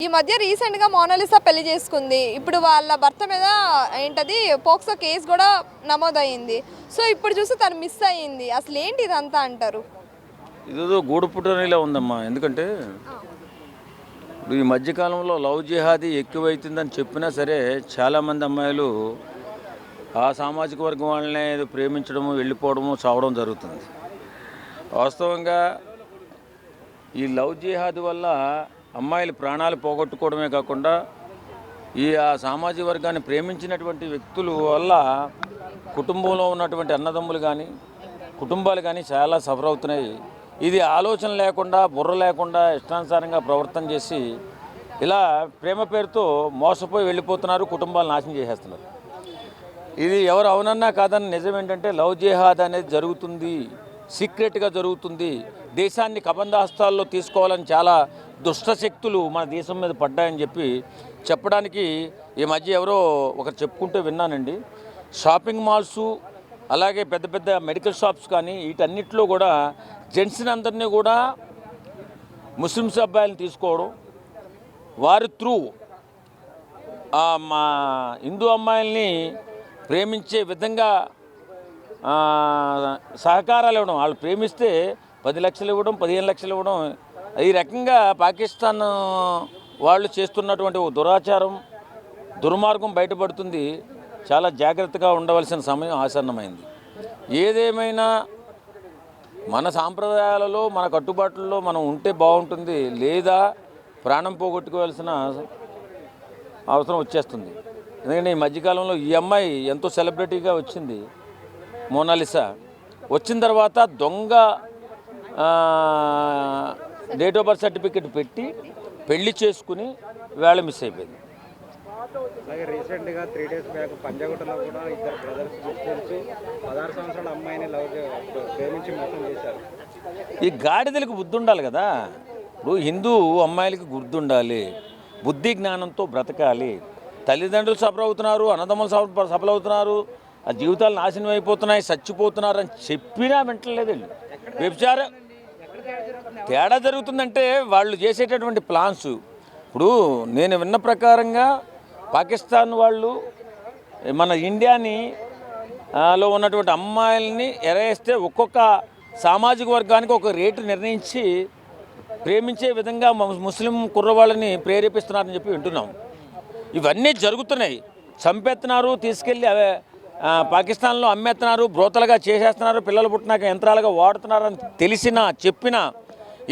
ఈ మధ్య రీసెంట్గా మోనాలిసా పెళ్లి చేసుకుంది. ఇప్పుడు వాళ్ళ భర్త మీద ఏంటది పోక్సో కేసు కూడా నమోదయ్యింది. సో ఇప్పుడు చూసి తను మిస్ అయ్యింది. అసలు ఏంటి ఇదంతా అంటారు? ఇదేదో గూడుపుటనిలా ఉందమ్మా. ఎందుకంటే ఈ మధ్యకాలంలో లవ్ జిహాదీ ఎక్కువైతుందని చెప్పినా సరే చాలామంది అమ్మాయిలు ఆ సామాజిక వర్గం వాళ్ళనే ప్రేమించడము, వెళ్ళిపోవడము, చావడం జరుగుతుంది. వాస్తవంగా ఈ లవ్ జిహాదీ వల్ల అమ్మాయిలు ప్రాణాలు పోగొట్టుకోవడమే కాకుండా ఆ సామాజిక వర్గాన్ని ప్రేమించినటువంటి వ్యక్తుల వల్ల కుటుంబంలో ఉన్నటువంటి అన్నదమ్ములు కానీ కుటుంబాలు కానీ చాలా సఫర్ అవుతున్నాయి. ఇది ఆలోచన లేకుండా, బుర్ర లేకుండా ఇష్టానుసారంగా ప్రవర్తన చేసి ఇలా ప్రేమ పేరుతో మోసపోయి వెళ్ళిపోతున్నారు, కుటుంబాలు నాశనం చేసేస్తున్నారు. ఇది ఎవరు అవునన్నా కాదని నిజం ఏంటంటే లవ్ జిహాద్ అనేది జరుగుతుంది, సీక్రెట్గా జరుగుతుంది. దేశాన్ని కబంధహస్తాల్లో తీసుకోవాలని చాలా దుష్టశక్తులు మన దేశం మీద పడ్డాయని చెప్పడానికి ఈ మధ్య ఎవరో ఒకరు చెప్పుకుంటూ విన్నానండి. షాపింగ్ మాల్సు, అలాగే పెద్ద పెద్ద మెడికల్ షాప్స్ కానీ వీటన్నిటిలో కూడా జెంట్స్ని అందరినీ కూడా ముస్లిమ్స్ అబ్బాయిలను తీసుకోవడం, వారి త్రూ మా హిందూ అమ్మాయిల్ని ప్రేమించే విధంగా సహకారాలు ఇవ్వడం. వాళ్ళు ప్రేమిస్తే 10 లక్షలు ఇవ్వడం, 15 లక్షలు ఇవ్వడం. ఈ రకంగా పాకిస్తాన్ వాళ్ళు చేస్తున్నటువంటి దురాచారం, దుర్మార్గం బయటపడుతుంది. చాలా జాగ్రత్తగా ఉండవలసిన సమయం ఆసన్నమైంది. ఏదేమైనా మన సాంప్రదాయాలలో, మన కట్టుబాట్లలో మనం ఉంటే బాగుంటుంది, లేదా ప్రాణం పోగొట్టుకోవాల్సిన అవసరం వచ్చేస్తుంది. ఎందుకంటే ఈ మధ్యకాలంలో ఈ అమ్మాయి ఎంతో సెలబ్రిటీగా వచ్చింది, మోనాలిసా. వచ్చిన తర్వాత దొంగ డేట్ ఆఫ్ బర్త్ సర్టిఫికెట్ పెట్టి పెళ్లి చేసుకుని వేళ మిస్ అయిపోయింది. అలాగే రీసెంట్గా 3 days బ్యాక్ పంజాగుట్టలో కూడా ఇద్దరు బ్రదర్స్ గుర్తించి 16 సంవత్సరాల అమ్మాయిని ప్రేమించి మోసం చేశారు. ఈ గాడిదలకు బుద్ధి ఉండాలి కదా. ఇప్పుడు హిందూ అమ్మాయిలకి గుర్తు ఉండాలి, బుద్ధి జ్ఞానంతో బ్రతకాలి. తల్లిదండ్రులు సఫర్ అవుతున్నారు, అన్నదమ్ములు సఫర్ అవుతున్నారు, ఆ జీవితాలు నాశనం అయిపోతున్నాయి, చచ్చిపోతున్నారు అని చెప్పినా వింటలేదండి. వ్యభిచారం తేడా జరుగుతుందంటే వాళ్ళు చేసేటటువంటి ప్లాన్స్. ఇప్పుడు నేను విన్న ప్రకారంగా పాకిస్తాన్ వాళ్ళు మన ఇండియాని లో ఉన్నటువంటి అమ్మాయిల్ని ఎరేస్తే ఒక్కొక్క సామాజిక వర్గానికి ఒక రేటు నిర్ణయించి ప్రేమించే విధంగా ముస్లిం కుర్రవాళ్ళని ప్రేరేపిస్తున్నారని చెప్పి వింటున్నాం. ఇవన్నీ జరుగుతున్నాయి. చంపేస్తున్నారు, తీసుకెళ్ళి పాకిస్తాన్లో అమ్మేస్తున్నారు, బ్రోతలుగా చేసేస్తున్నారు, పిల్లలు పుట్టినాక యంత్రాలుగా వాడుతున్నారని తెలిసినా చెప్పినా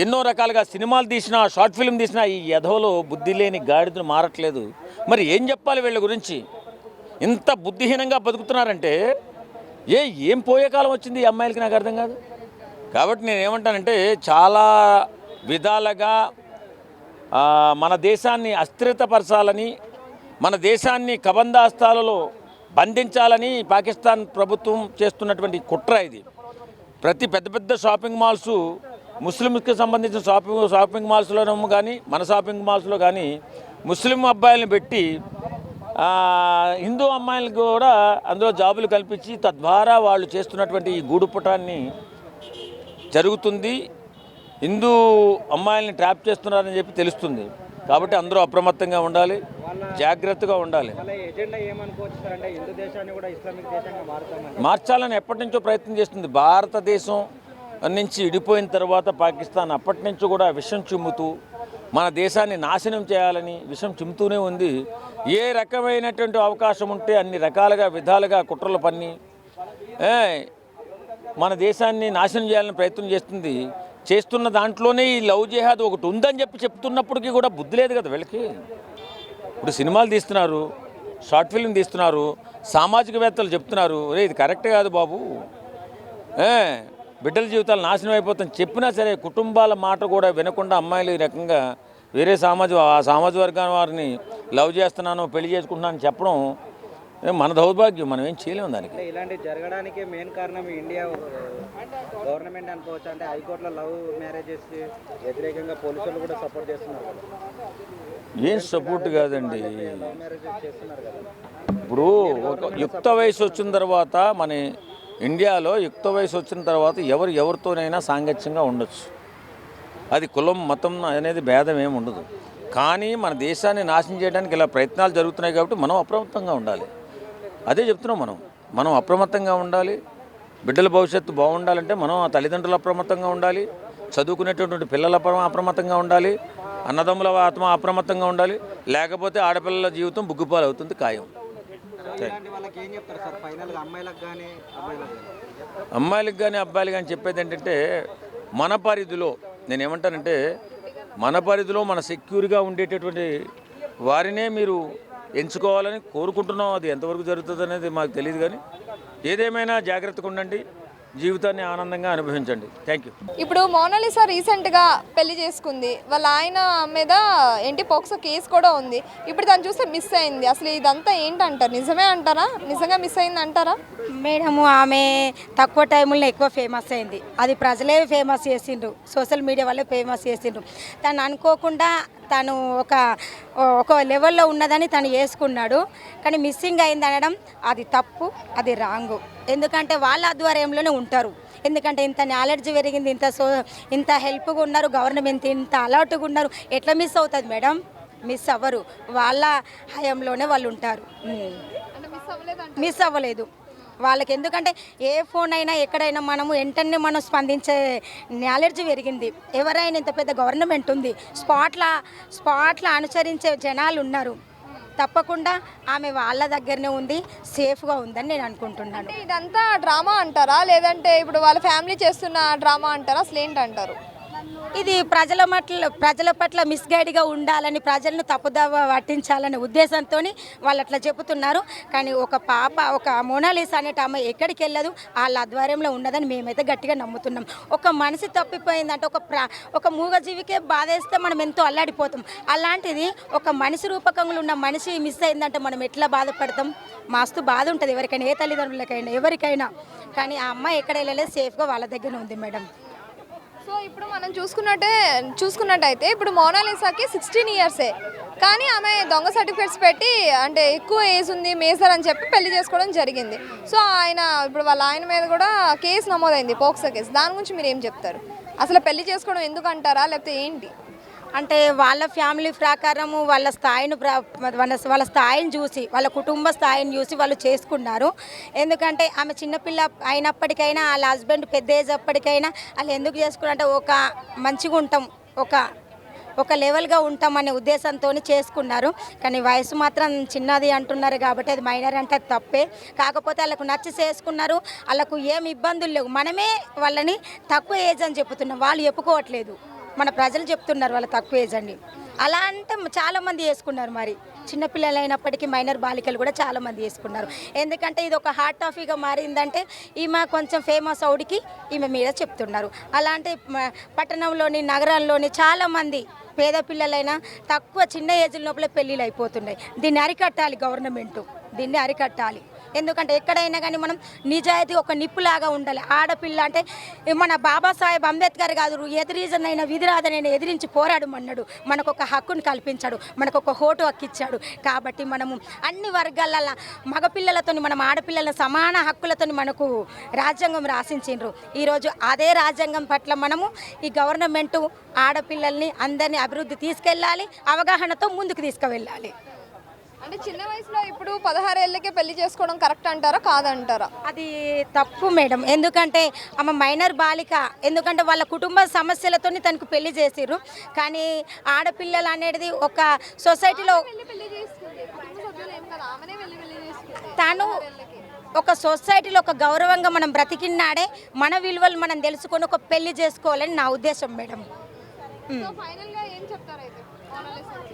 ఎన్నో రకాలుగా సినిమాలు తీసినా, షార్ట్ ఫిల్మ్ తీసినా ఈ యధవలో బుద్ధి లేని గాడిదను మారట్లేదు. మరి ఏం చెప్పాలి వీళ్ళ గురించి? ఇంత బుద్ధిహీనంగా బతుకుతున్నారంటే ఏం పోయే కాలం వచ్చింది ఈ అమ్మాయిలకి? నాకు అర్థం కాదు. కాబట్టి నేను ఏమంటానంటే చాలా విధాలుగా మన దేశాన్ని అస్థిరతపరచాలని, మన దేశాన్ని కబంధహస్తాలలో బంధించాలని పాకిస్తాన్ ప్రభుత్వం చేస్తున్నటువంటి కుట్ర ఇది. ప్రతి పెద్ద పెద్ద షాపింగ్ మాల్సు, ముస్లింకి సంబంధించిన షాపింగ్ మాల్స్లోనూ కానీ మన షాపింగ్ మాల్స్లో కానీ ముస్లిం అబ్బాయిలను పెట్టి హిందూ అమ్మాయిలకు కూడా అందులో జాబులు కల్పించి తద్వారా వాళ్ళు చేస్తున్నటువంటి ఈ గూడుపుటాన్ని జరుగుతుంది. హిందూ అమ్మాయిల్ని ట్రాప్ చేస్తున్నారని చెప్పి తెలుస్తుంది. కాబట్టి అందరూ అప్రమత్తంగా ఉండాలి, జాగ్రత్తగా ఉండాలి. మార్చాలని ఎప్పటి నుంచో ప్రయత్నం చేస్తుంది. భారతదేశం నుంచి విడిపోయిన తర్వాత పాకిస్తాన్ అప్పటి నుంచి కూడా విషం చిమ్ముతూ మన దేశాన్ని నాశనం చేయాలని విషం చిమ్ముతూనే ఉంది. ఏ రకమైనటువంటి అవకాశం ఉంటే అన్ని రకాలుగా విధాలుగా కుట్రలు పన్ని మన దేశాన్ని నాశనం చేయాలని ప్రయత్నం చేస్తుంది. చేస్తున్న దాంట్లోనే ఈ లవ్ జిహాద్ ఒకటి ఉందని చెప్తున్నప్పటికీ కూడా బుద్ధి లేదు కదా వీళ్ళకి. ఇప్పుడు సినిమాలు తీస్తున్నారు, షార్ట్ ఫిల్మ్ తీస్తున్నారు, సామాజికవేత్తలు చెప్తున్నారు, ఇది కరెక్ట్ కాదు బాబు, బిడ్డల జీవితాలు నాశనం అయిపోతాయని చెప్పినా సరే కుటుంబాల మాట కూడా వినకుండా అమ్మాయిలు ఈ రకంగా వేరే సామాజిక వర్గాన్ని వారిని లవ్ చేస్తున్నాను, పెళ్లి చేసుకుంటున్నాను చెప్పడం మన దౌర్భాగ్యం. మనం ఏం చేయలేము దానికి. ఇలాంటి జరగడానికి మెయిన్ కారణం ఇండియా గవర్నమెంట్ అనుకోవచ్చు. అంటే హైకోర్టులో లవ్ మ్యారేజెస్ వ్యతిరేకంగా పోలీసులు కూడా సపోర్ట్ చేస్తున్నారు. ఏం సపోర్ట్ కాదండి. ఇప్పుడు ఒక యుక్త వయసు వచ్చిన తర్వాత మన ఇండియాలో యుక్త వయసు వచ్చిన తర్వాత ఎవరితోనైనా సాంగత్యంగా ఉండొచ్చు. అది కులం మతం అనేది భేదం ఏమి ఉండదు. కానీ మన దేశాన్ని నాశనం చేయడానికి ఇలా ప్రయత్నాలు జరుగుతున్నాయి కాబట్టి మనం అప్రమత్తంగా ఉండాలి. అదే చెప్తున్నాం మనం అప్రమత్తంగా ఉండాలి. బిడ్డల భవిష్యత్తు బాగుండాలంటే మనం ఆ తల్లిదండ్రులు అప్రమత్తంగా ఉండాలి, చదువుకునేటటువంటి పిల్లల అప్రమత్తంగా ఉండాలి, అన్నదమ్ముల ఆత్మ అప్రమత్తంగా ఉండాలి. లేకపోతే ఆడపిల్లల జీవితం బుగ్గుపాలు అవుతుంది ఖాయం. ఇలాంటి వాళ్ళకి ఏం చెప్తారు సార్ ఫైనల్గా అమ్మాయిలకు కానీ అబ్బాయిలకు కానీ? అమ్మాయిలకు కానీ అబ్బాయిలు కానీ చెప్పేది ఏంటంటే మన పరిధిలో నేనేమంటానంటే మన పరిధిలో మన సెక్యూర్గా ఉండేటటువంటి వారినే మీరు ఎంచుకోవాలని కోరుకుంటున్నాం. అది ఎంతవరకు జరుగుతుంది అనేది మాకు తెలియదు, కానీ ఏదేమైనా జాగ్రత్తగా ఉండండి, జీవితాన్ని ఆనందంగా అనుభవించండి. Thank you. ఇప్పుడు మోనాలిసా రీసెంట్గా పెళ్లి చేసుకుంది, వాళ్ళ ఆయన మీద ఏంటి పోక్సో కేసు కూడా ఉంది. ఇప్పుడు తను చూస్తే మిస్ అయింది. అసలు ఇదంతా ఏంటంటారు? నిజమే అంటారా? నిజంగా మిస్ అయింది అంటారా? మేడము ఆమె తక్కువ టైంలో ఎక్కువ ఫేమస్ అయింది. అది ప్రజలే ఫేమస్ చేసిండ్రు, సోషల్ మీడియా వాళ్ళే ఫేమస్ చేసిండ్రు. తను అనుకోకుండా తను ఒక లెవెల్లో ఉన్నదని తను వేసుకున్నాడు, కానీ మిస్సింగ్ అయింది అనడం అది తప్పు, అది రాంగు. ఎందుకంటే వాళ్ళ ఆధ్వర్యంలోనే ఉంటారు. ఎందుకంటే ఇంత నాలెడ్జ్ పెరిగింది, ఇంత హెల్ప్గా ఉన్నారు, గవర్నమెంట్ ఇంత అలర్ట్గా ఉన్నారు, ఎట్లా మిస్ అవుతుంది మేడం? మిస్ అవ్వరు, వాళ్ళ హయాంలోనే వాళ్ళు ఉంటారు. మిస్ అవ్వలేదు వాళ్ళకి. ఎందుకంటే ఏ ఫోన్ అయినా ఎక్కడైనా మనము వెంటనే మనం స్పందించే నాలెడ్జ్ పెరిగింది. ఎవరైనా ఇంత పెద్ద గవర్నమెంట్ ఉంది, స్పాట్లా అనుసరించే జనాలు ఉన్నారు. తప్పకుండా ఆమె వాళ్ళ దగ్గరనే ఉంది, సేఫ్గా ఉందని నేను అనుకుంటున్నాను. ఇదంతా డ్రామా అంటారా, లేదంటే ఇప్పుడు వాళ్ళ ఫ్యామిలీ చేస్తున్న డ్రామా అంటారా? అసలు ఏంటంటారు? ఇది ప్రజల పట్ల మిస్గైడ్గా ఉండాలని, ప్రజలను తప్పుదోవ పట్టించాలనే ఉద్దేశంతో వాళ్ళు అట్లా చెబుతున్నారు. కానీ ఒక మోనాలిసా అనేట ఆమె ఎక్కడికి వెళ్ళదు, వాళ్ళ ఆధ్వర్యంలో ఉన్నదని మేమైతే గట్టిగా నమ్ముతున్నాం. ఒక మనిషి తప్పిపోయిందంటే ఒక మూగజీవికే బాధేస్తే మనం ఎంతో అల్లాడిపోతాం. అలాంటిది ఒక మనిషి రూపకంలో ఉన్న మనిషి మిస్ అయిందంటే మనం ఎట్లా బాధపడతాం? మస్తు బాధ ఉంటుంది ఎవరికైనా, ఏ తల్లిదండ్రులకైనా ఎవరికైనా. కానీ ఆ అమ్మాయి ఎక్కడ వెళ్ళలేదు, సేఫ్గా వాళ్ళ దగ్గర ఉంది మేడం. సో ఇప్పుడు మనం చూసుకున్నట్టయితే ఇప్పుడు మోనాలిసాకి 16 ఇయర్సే, కానీ ఆమె దొంగ సర్టిఫికేట్స్ పెట్టి అంటే ఎక్కువ ఏజ్ ఉంది మేజర్ అని చెప్పి పెళ్లి చేసుకోవడం జరిగింది. సో ఇప్పుడు వాళ్ళ ఆయన మీద కూడా కేసు నమోదైంది, పోక్సో కేసు. దాని గురించి మీరు ఏం చెప్తారు? అసలు పెళ్లి చేసుకోవడం ఎందుకు అంటారా, లేకపోతే ఏంటి? అంటే వాళ్ళ ఫ్యామిలీ ప్రకారము వాళ్ళ స్థాయిని చూసి, వాళ్ళ కుటుంబ స్థాయిని చూసి వాళ్ళు చేసుకున్నారు. ఎందుకంటే ఆమె చిన్నపిల్ల అయినప్పటికైనా, వాళ్ళ హస్బెండ్ పెద్ద ఏజ్ అప్పటికైనా వాళ్ళు ఎందుకు చేసుకున్నారంటే ఒక మంచిగా ఉంటాం, ఒక లెవెల్గా ఉంటామనే ఉద్దేశంతో చేసుకున్నారు. కానీ వయసు మాత్రం చిన్నది అంటున్నారు కాబట్టి అది మైనర్ అంటే అది తప్పే. కాకపోతే వాళ్ళకు నచ్చి చేసుకున్నారు, వాళ్ళకు ఏం ఇబ్బందులు లేవు. మనమే వాళ్ళని తక్కువ ఏజ్ అని చెప్తున్నాం, వాళ్ళు చెప్పుకోవట్లేదు. మన ప్రజలు చెప్తున్నారు వాళ్ళ తక్కువ ఏజ్ అండి. అలా అంటే చాలామంది చేసుకున్నారు. మరి చిన్నపిల్లలు అయినప్పటికీ మైనర్ బాలికలు కూడా చాలామంది చేసుకున్నారు. ఎందుకంటే ఇది ఒక హాట్ టాపిక్గా మారిందంటే ఈమె కొంచెం ఫేమస్ అవుడికి ఈమె మీద చెప్తున్నారు. అలాంటి పట్టణంలోని నగరాల్లోని చాలామంది పేద పిల్లలైనా తక్కువ చిన్న ఏజ్ లోపల పెళ్ళిళ్ళు అయిపోతున్నాయి. దీన్ని అరికట్టాలి గవర్నమెంటు, దీన్ని అరికట్టాలి. ఎందుకంటే ఎక్కడైనా కానీ మనం నిజాయితీ ఒక నిప్పులాగా ఉండాలి. ఆడపిల్ల అంటే మన బాబాసాహెబ్ అంబేద్కర్ కాదు, ఎదిరీజనైనా విధిరాధనైనా ఎదిరించి పోరాడమన్నాడు. మనకు ఒక హక్కును కల్పించాడు, మనకు ఒక ఓటు హక్కు ఇచ్చాడు. కాబట్టి మనము అన్ని వర్గాల మగపిల్లలతో మనం ఆడపిల్లల సమాన హక్కులతో మనకు రాజ్యాంగం రాసించిండ్రు. ఈరోజు అదే రాజ్యాంగం పట్ల మనము ఈ గవర్నమెంటు ఆడపిల్లల్ని అందరినీ అభివృద్ధి తీసుకెళ్ళాలి, అవగాహనతో ముందుకు తీసుకువెళ్ళాలి. అంటే చిన్న వయసులో ఇప్పుడు 16 ఏళ్ళకే పెళ్లి చేసుకోవడం కరెక్ట్ అంటారా, కాదంటారా? అది తప్పు మేడం. ఎందుకంటే ఆమె మైనర్ బాలిక, ఎందుకంటే వాళ్ళ కుటుంబ సమస్యలతో తనకు పెళ్లి చేసిర్రు. కానీ ఆడపిల్లలు అనేది ఒక సొసైటీలో తాను ఒక సొసైటీలో ఒక గౌరవంగా మనం బ్రతికినాడే మన విలువలు మనం తెలుసుకొని ఒక పెళ్లి చేసుకోవాలని నా ఉద్దేశం మేడం.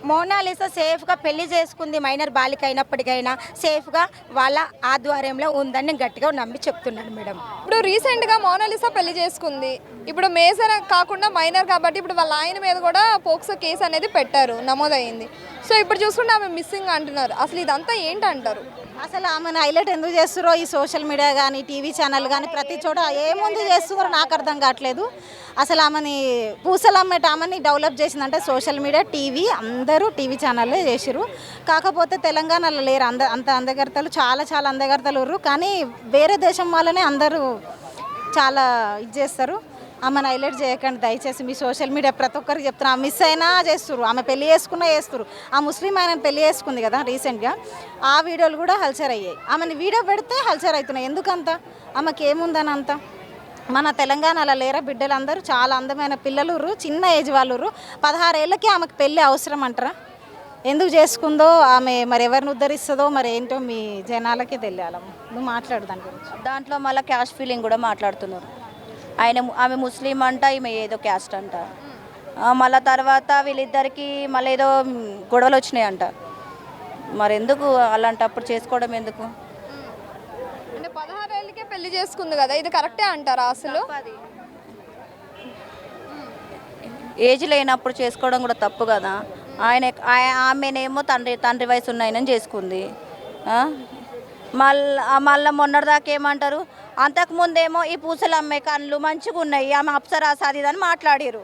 మోనాలిసా సేఫ్గా పెళ్లి చేసుకుంది, మైనర్ బాలిక అయినప్పటికైనా సేఫ్గా వాళ్ళ ఆధ్వర్యంలో ఉందని గట్టిగా నమ్మి చెప్తున్నాను మేడం. ఇప్పుడు రీసెంట్గా మోనాలిసా పెళ్లి చేసుకుంది, ఇప్పుడు మేజర్ కాకుండా మైనర్ కాబట్టి ఇప్పుడు వాళ్ళ ఆయన మీద కూడా పోక్సో కేసు అనేది పెట్టారు, నమోదయ్యింది. సో ఇప్పుడు చూసుకుంటే ఆమె మిస్సింగ్ అంటున్నారు. అసలు ఇదంతా ఏంటంటారు? అసలు ఆమెను హైలైట్ ఎందుకు చేస్తున్నారో ఈ సోషల్ మీడియా కానీ టీవీ ఛానల్ కానీ ప్రతి చోట ఏముంది చేస్తున్నారో నాకు అర్థం కావట్లేదు. అసలు ఆమెని పూసలమ్మేట ఆమెని డెవలప్ చేసిందంటే సోషల్ మీడియా, టీవీ, అందరూ టీవీ ఛానల్లే చేసిరు. కాకపోతే తెలంగాణలో లేరు అంత అందగర్తలు, చాలా అందగర్తలు ఉర్రు. కానీ వేరే దేశం వాళ్ళనే అందరూ చాలా ఇది చేస్తారు. ఆమెను హైలైట్ చేయకండి దయచేసి మీ సోషల్ మీడియా ప్రతి ఒక్కరికి చెప్తున్నా మిస్ అయినా చేస్తున్నారు ఆమె పెళ్లి చేసుకున్నా చేస్తున్నారు ఆ ముస్లిం ఆయన పెళ్లి చేసుకుంది కదా రీసెంట్గా ఆ వీడియోలు కూడా హల్చర్ అయ్యాయి ఆమెను వీడియో పెడితే హల్చర్ అవుతున్నాయి ఎందుకంత ఆమెకి ఏముందని అంత మన తెలంగాణలో లేరా బిడ్డలు అందరూ చాలా అందమైన పిల్లలు చిన్న ఏజ్ వాళ్ళు 16 ఏళ్ళకి ఆమెకు పెళ్ళి అవసరం అంటారా ఎందుకు చేసుకుందో ఆమె మరి ఎవరిని ఉద్ధరిస్తుందో మరి ఏంటో మీ జనాలకే తెలియాలమ్మ నువ్వు మాట్లాడు దాని గురించి దాంట్లో మళ్ళీ క్యాస్ట్ ఫీలింగ్ కూడా మాట్లాడుతున్నారు ఆమె ముస్లిం అంట ఈమె ఏదో క్యాస్ట్ అంట మళ్ళీ తర్వాత వీళ్ళిద్దరికి మళ్ళీ ఏదో గొడవలు వచ్చినాయంట మరి ఎందుకు అలాంటప్పుడు చేసుకోవడం ఎందుకు అంటే 16 ఏళ్ళకే పెళ్లి చేసుకుంది కదా ఇది కరెక్టే అంటారా అసలు ఏజ్ లేనప్పుడు చేసుకోవడం కూడా తప్పు కదా ఆమెనేమో తండ్రి వయసు ఉన్నాయని చేసుకుంది మళ్ళీ మొన్నటిదాకా ఏమంటారు అంతకుముందేమో ఈ పూసలు అమ్మే కళ్ళు మంచిగా ఉన్నాయి ఆమె అప్సరాసాది అని మాట్లాడారు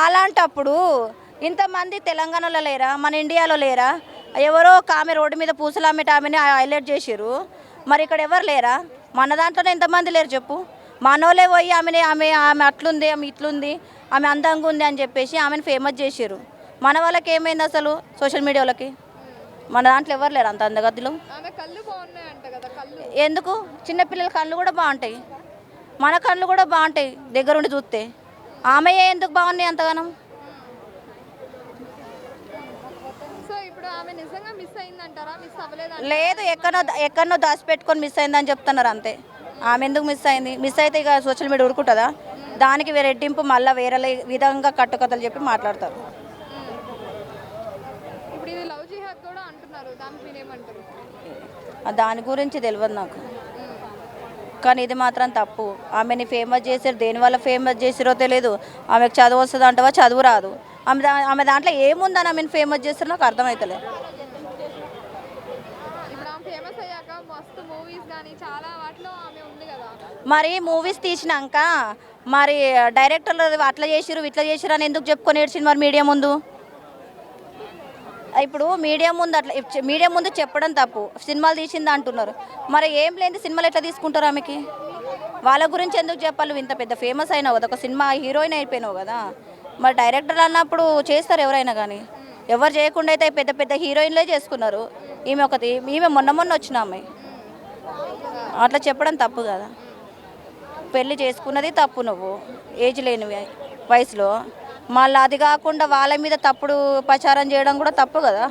అలాంటప్పుడు ఇంతమంది తెలంగాణలో లేరా మన ఇండియాలో లేరా ఎవరో ఒక ఆమె రోడ్డు మీద పూసలు అమ్మేట ఆమెని హైలైట్ చేసారు మరి ఇక్కడ ఎవరు లేరా మన దాంట్లోనే ఎంతమంది లేరు చెప్పు మనోలే పోయి ఆమె అట్లుంది ఆమె ఇట్లుంది ఆమె అందంగా ఉంది అని చెప్పేసి ఆమెను ఫేమస్ చేసారు మన వాళ్ళకి ఏమైంది అసలు సోషల్ మీడియా వాళ్ళకి మన దాంట్లో ఎవరు లేరు అంత అందగద్దులు ఆమె కళ్ళు బాగున్నాయంట కదా కళ్ళు ఎందుకు చిన్నపిల్లల కళ్ళు కూడా బాగుంటాయి మన కళ్ళు కూడా బాగుంటాయి దగ్గరుండి చూస్తే ఆమె ఎందుకు బాగున్నాయి అంతగానం సో ఇప్పుడు ఆమె నిజంగా మిస్ అయిందంటారా మిస్ అవ్వలేదా లేదు ఎక్కడనో దాచిపెట్టుకొని మిస్ అయిందని చెప్తున్నారు అంతే ఆమె ఎందుకు మిస్ అయింది మిస్ అయితే ఇక సోషల్ మీడియా ఉరుకుంటుందా దానికి రెట్టింపు మళ్ళీ వేరే విధంగా కట్టుకథలు చెప్పి మాట్లాడతారు ఇప్పుడు ఇది లవ్ జిహాద్ కూడా అంటున్నారు దానికి మీరేమంటారు దాని గురించి తెలియదు నాకు కానీ ఇది మాత్రం తప్పు ఆమెని ఫేమస్ చేసారు దేనివల్ల ఫేమస్ చేసారో తెలియదు ఆమెకు చదువు వస్తుంది అంటవా చదువు రాదు ఆమె దాంట్లో ఏముందని ఆమెను ఫేమస్ చేస్తారో నాకు అర్థమవుతలే ఇప్పుడు ఆమె ఫేమస్ అయ్యాక మస్తు మూవీస్ కానీ చాలా వాటిలో ఆమె ఉంది కదా మరి మూవీస్ తీసినాక మరి డైరెక్టర్లు అట్లా చేసిరు ఇట్లా చేసిరు అని ఎందుకు చెప్పుకొని ఏడ్చింది మరి మీడియా ముందు ఇప్పుడు మీడియా ముందు చెప్పడం తప్పు సినిమాలు తీసింది అంటున్నారు మరి ఏం లేని సినిమాలు ఎట్లా తీసుకుంటారు ఆమెకి వాళ్ళ గురించి ఎందుకు చెప్పాలి ఇంత పెద్ద ఫేమస్ అయినావు కదా ఒక సినిమా హీరోయిన్ అయిపోయినావు కదా మరి డైరెక్టర్ అన్నప్పుడు చేస్తారు ఎవరైనా కానీ ఎవరు చేయకుండా అయితే పెద్ద పెద్ద హీరోయిన్లే చేసుకున్నారు ఈమె మొన్న వచ్చిన ఆమె అట్లా చెప్పడం తప్పు కదా పెళ్ళి చేసుకున్నది తప్పు నువ్వు ఏజ్ లేని వయసులో మళ్ళీ అది కాకుండా వాళ్ళ మీద తప్పుడు ప్రచారం చేయడం కూడా తప్పు కదా